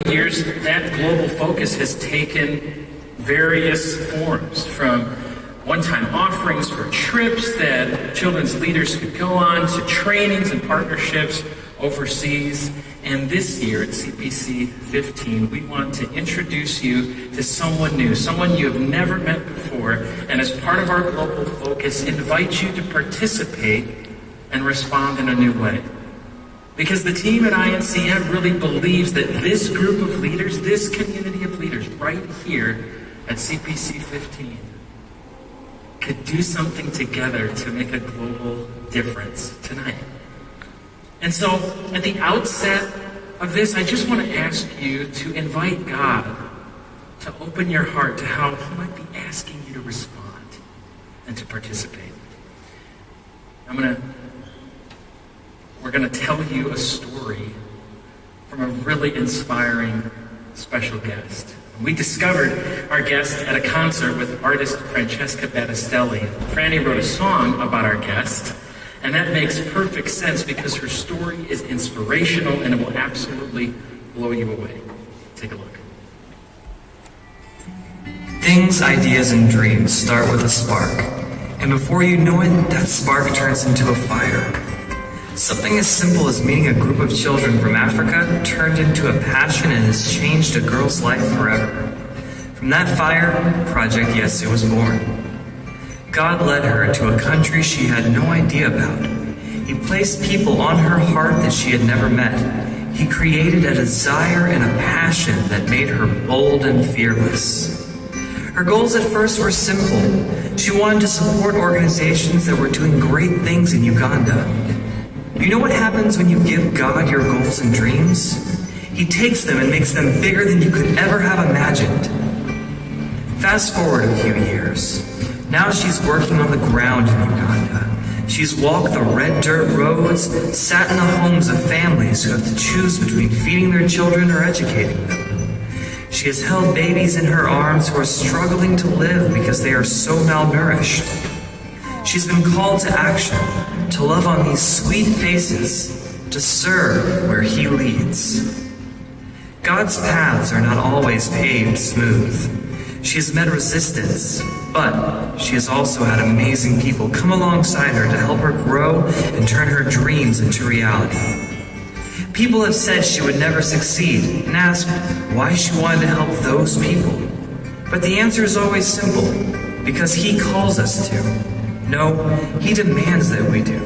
years, that global focus has taken various forms, from one-time offerings for trips that children's leaders could go on, to trainings and partnerships overseas. And this year at CPC 15, we want to introduce you to someone new, someone you have never met before, and as part of our global focus, invite you to participate and respond in a new way. Because the team at INCM really believes that this group of leaders, this community of leaders right here at CPC 15, could do something together to make a global difference tonight. And so, at the outset of this, I just want to ask you to invite God to open your heart to how He might be asking you to respond and to participate. We're going to tell you a story from a really inspiring special guest. We discovered our guest at a concert with artist Francesca Battistelli. Franny wrote a song about our guest, and that makes perfect sense because her story is inspirational and it will absolutely blow you away. Take a look. Things, ideas, and dreams start with a spark, and before you know it, that spark turns into a fire. Something as simple as meeting a group of children from Africa turned into a passion and has changed a girl's life forever. From that fire, Project Yesu was born. God led her to a country she had no idea about. He placed people on her heart that she had never met. He created a desire and a passion that made her bold and fearless. Her goals at first were simple. She wanted to support organizations that were doing great things in Uganda. You know what happens when you give God your goals and dreams? He takes them and makes them bigger than you could ever have imagined. Fast forward a few years. Now she's working on the ground in Uganda. She's walked the red dirt roads, sat in the homes of families who have to choose between feeding their children or educating them. She has held babies in her arms who are struggling to live because they are so malnourished. She's been called to action, to love on these sweet faces, to serve where He leads. God's paths are not always paved smooth. She has met resistance, but she has also had amazing people come alongside her to help her grow and turn her dreams into reality. People have said she would never succeed and asked why she wanted to help those people. But the answer is always simple, because He calls us to. No, He demands that we do.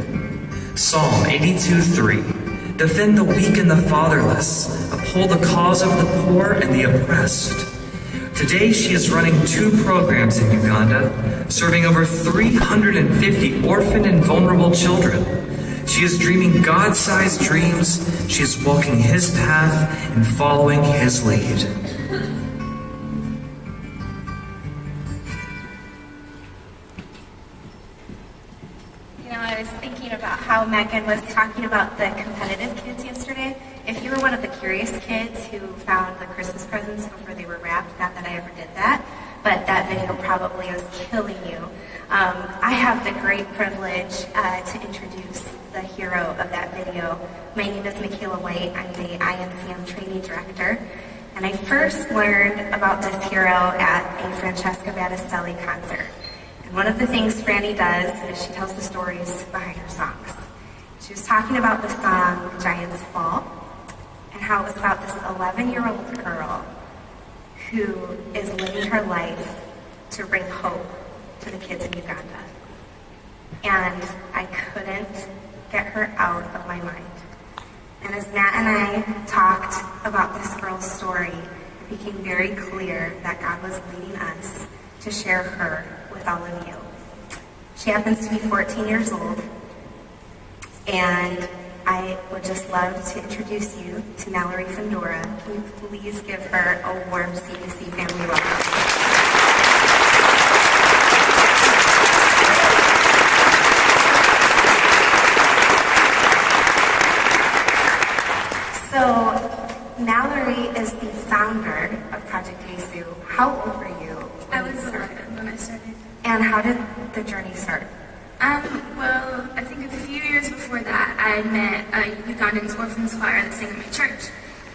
Psalm 82:3. Defend the weak and the fatherless. Uphold the cause of the poor and the oppressed. Today she is running 2 programs in Uganda, serving over 350 orphaned and vulnerable children. She is dreaming God-sized dreams. She is walking His path and following His lead. I was thinking about how Megan was talking about the competitive kids yesterday. If you were one of the curious kids who found the Christmas presents before they were wrapped, not that I ever did that, but that video probably was killing you. I have the great privilege to introduce the hero of that video. My name is Michaela White. I'm the INCM training director. And I first learned about this hero at a Francesca Battistelli concert. One of the things Franny does is she tells the stories behind her songs. She was talking about the song Giants Fall and how it was about this 11-year-old girl who is living her life to bring hope to the kids in Uganda. And I couldn't get her out of my mind. And as Matt and I talked about this girl's story, it became very clear that God was leading us to share her with all of you. She happens to be 14 years old, and I would just love to introduce you to Mallory Fundora. Can you please give her a warm CPC family welcome? So, Mallory is the founder of Project Yesu. How old were you? I was 11 when I started. And how did the journey start? Well, I think a few years before that, I met a Ugandan orphans choir that sang in my church.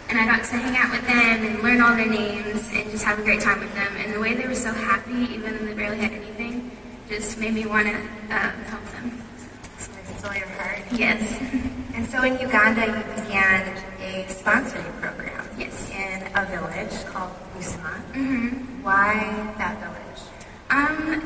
and I got to hang out with them and learn all their names and just have a great time with them. And the way they were so happy, even though they barely had anything, just made me want to help them. So they stole your heart. Yes. And so in Uganda, you began a sponsoring program. Yes. In a village called Busma. Mm-hmm. Why that village?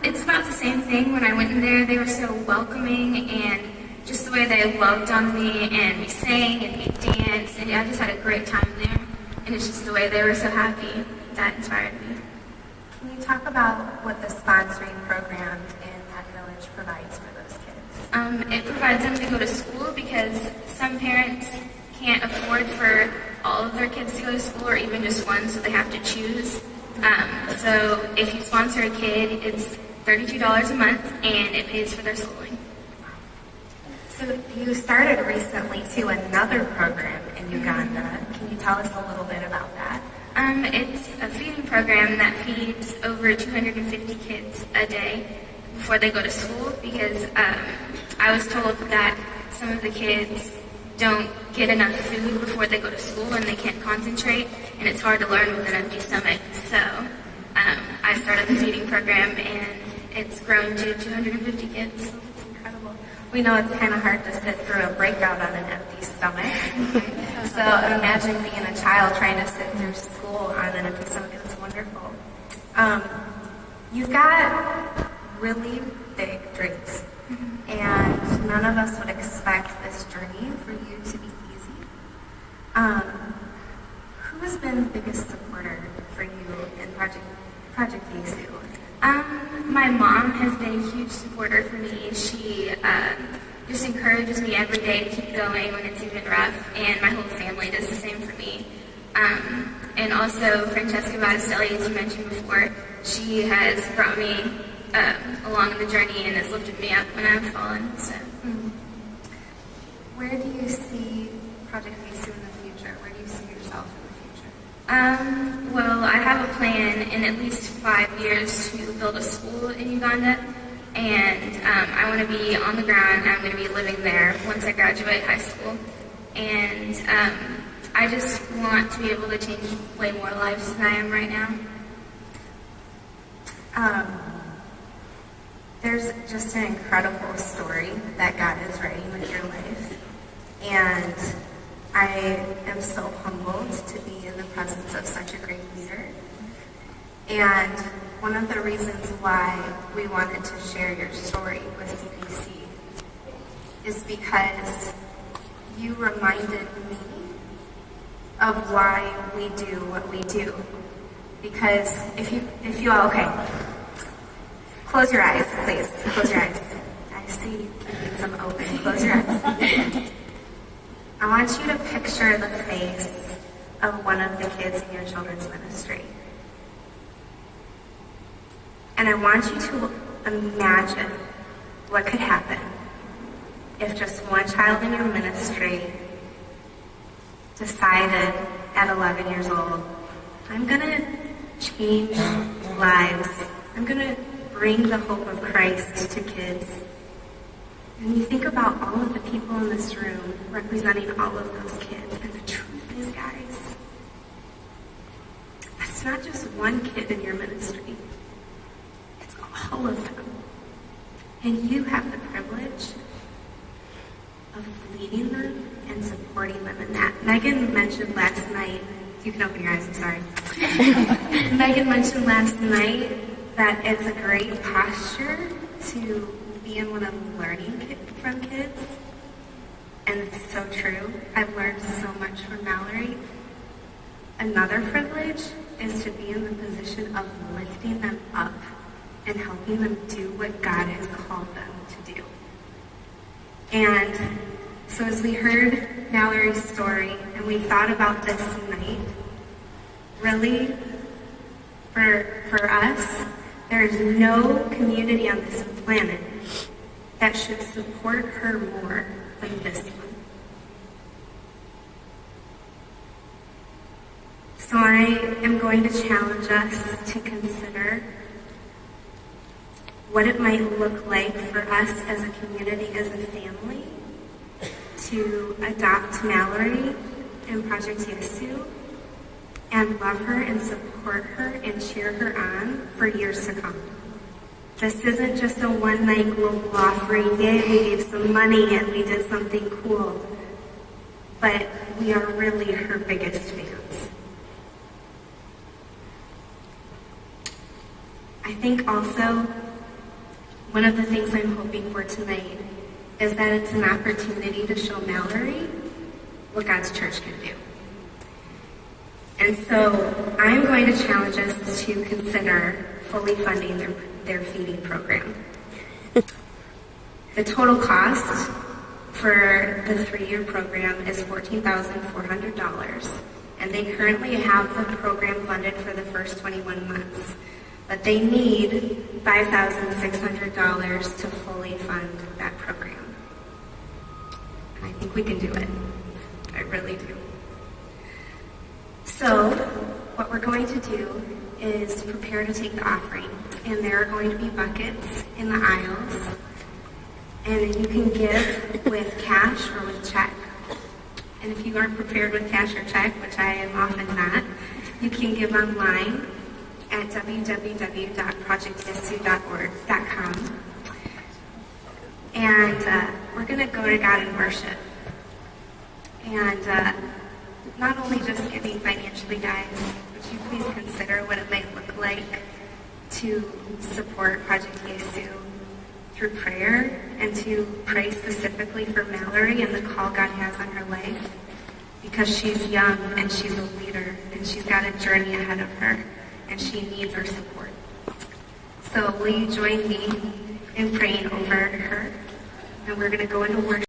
It's about the same thing. When I went in there, they were so welcoming, and just the way they loved on me, and we sang and we danced, and I just had a great time there. And it's just the way they were so happy that inspired me. Can you talk about what the sponsoring program in that village provides for those kids? It provides them to go to school because some parents can't afford for all of their kids to go to school or even just one, so they have to choose. So if you sponsor a kid, it's $32 a month and it pays for their schooling. So you started recently too another program in Uganda. Can you tell us a little bit about that? It's a feeding program that feeds over 250 kids a day before they go to school because I was told that some of the kids don't get enough food before they go to school and they can't concentrate, and it's hard to learn with an empty stomach. So I started the feeding program, and it's grown to 250 kids. That's incredible. We know it's kind of hard to sit through a breakout on an empty stomach. So imagine being a child trying to sit through school on an empty stomach. It's wonderful. You've got really big dreams. And none of us would expect this journey for you to be easy. Who has been the biggest supporter for you in Project Yesu? My mom has been a huge supporter for me. She just encourages me every day to keep going when it's even rough, and my whole family does the same for me. And also Francesca Battistelli, as you mentioned before, she has brought me along the journey and has lifted me up when I've fallen. So, Where do you see Project Yesu in the future? Where do you see yourself in the future? Well, I have a plan in at least 5 years to build a school in Uganda, and I want to be on the ground, and I'm going to be living there once I graduate high school. And I just want to be able to change way more lives than I am right now. There's just an incredible story that God is writing with your life. And I am so humbled to be in the presence of such a great leader. And one of the reasons why we wanted to share your story with CPC is because you reminded me of why we do what we do. Because if you all, okay, close your eyes, please. Close your eyes. I see you keeping some open. Close your eyes. I want you to picture the face of one of the kids in your children's ministry. And I want you to imagine what could happen if just one child in your ministry decided at 11 years old, I'm going to change lives. I'm going to bring the hope of Christ to kids. And you think about all of the people in this room representing all of those kids. And the truth is, guys, that's not just one kid in your ministry. It's all of them. And you have the privilege of leading them and supporting them in that. Megan mentioned last night, you can open your eyes, I'm sorry. Megan mentioned last night that it's a great posture to be in one of learning from kids. And it's so true. I've learned so much from Mallory. Another privilege is to be in the position of lifting them up and helping them do what God has called them to do. And so as we heard Mallory's story and we thought about this night, really, for us, there is no community on this planet that should support her more than this one. So I am going to challenge us to consider what it might look like for us as a community, as a family, to adopt Mallory in Project Yesu and love her and support her and cheer her on for years to come. This isn't just a one-night global offering. Yay, we gave some money and we did something cool. But we are really her biggest fans. I think also one of the things I'm hoping for tonight is that it's an opportunity to show Mallory what God's church can do. And so I'm going to challenge us to consider fully funding their feeding program. The total cost for the 3-year program is $14,400, and they currently have the program funded for the first 21 months. But they need $5,600 to fully fund that program. And I think we can do it. I really do. So, what we're going to do is prepare to take the offering. And there are going to be buckets in the aisles. And you can give with cash or with check. And if you aren't prepared with cash or check, which I am often not, you can give online at www.projectyesu.com. And we're going to go to God in worship. And not only just giving financially, guys, would you please consider what it might look like to support Project Yesu through prayer and to pray specifically for Mallory and the call God has on her life, because she's young and she's a leader and she's got a journey ahead of her and she needs our support. So will you join me in praying over her? And we're going to go into worship.